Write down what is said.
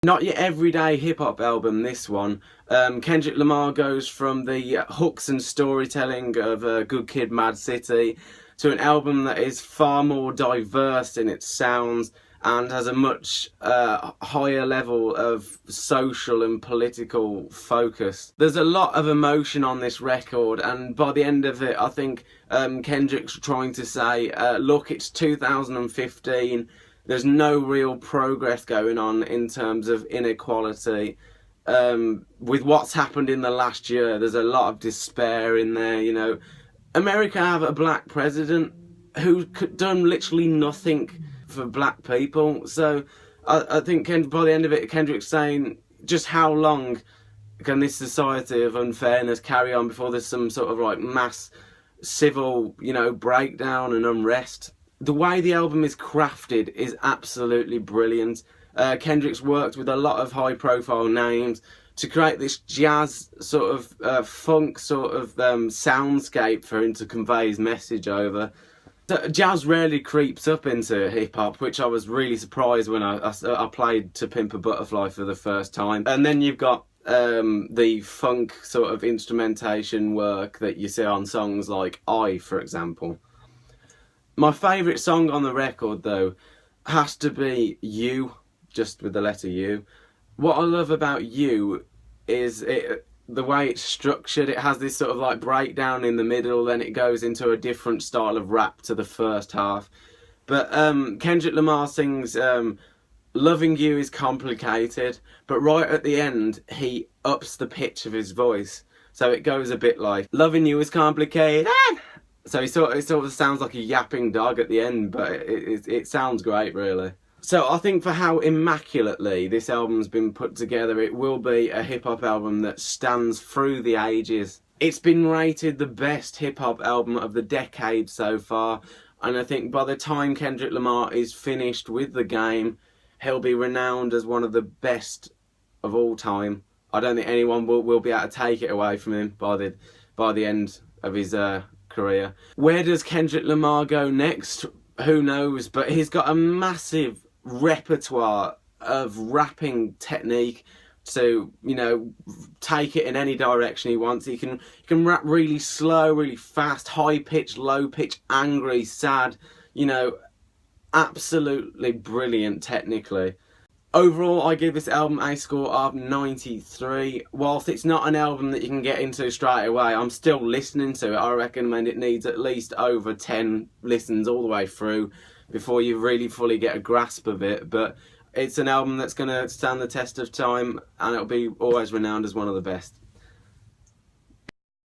Not your everyday hip-hop album, this one. Kendrick Lamar goes from the hooks and storytelling of Good Kid, Mad City to an album that is far more diverse in its sounds and has a much higher level of social and political focus. There's a lot of emotion on this record, and by the end of it I think Kendrick's trying to say, look, it's 2015, there's no real progress going on in terms of inequality. With what's happened in the last year, there's a lot of despair in there, you know. America have a black president who done literally nothing for black people. So I think by the end of it, Kendrick's saying, just how long can this society of unfairness carry on before there's some sort of like mass civil, you know, breakdown and unrest? The way the album is crafted is absolutely brilliant. Kendrick's worked with a lot of high profile names to create this jazz sort of funk sort of soundscape for him to convey his message over. So, jazz rarely creeps up into hip hop, which I was really surprised when I played To Pimp a Butterfly for the first time. And then you've got the funk sort of instrumentation work that you see on songs like I, for example. My favourite song on the record, though, has to be You, just with the letter U. What I love about You is the way it's structured. It has this sort of like breakdown in the middle, then it goes into a different style of rap to the first half. But Kendrick Lamar sings, loving you is complicated, but right at the end he ups the pitch of his voice. So it goes a bit like, loving you is complicated. So it sort of sounds like a yapping dog at the end, but it sounds great, really. So I think for how immaculately this album's been put together, it will be a hip-hop album that stands through the ages. It's been rated the best hip-hop album of the decade so far, and I think by the time Kendrick Lamar is finished with the game, he'll be renowned as one of the best of all time. I don't think anyone will be able to take it away from him by the end of his career. Where does Kendrick Lamar go next? Who knows, but he's got a massive repertoire of rapping technique to, you know, take it in any direction he wants. He can rap really slow, really fast, high pitch, low pitch, angry, sad, you know, absolutely brilliant technically. Overall, I give this album a score of 93. Whilst it's not an album that you can get into straight away, I'm still listening to it. I recommend it needs at least over 10 listens all the way through before you really fully get a grasp of it. But it's an album that's going to stand the test of time, and it'll be always renowned as one of the best.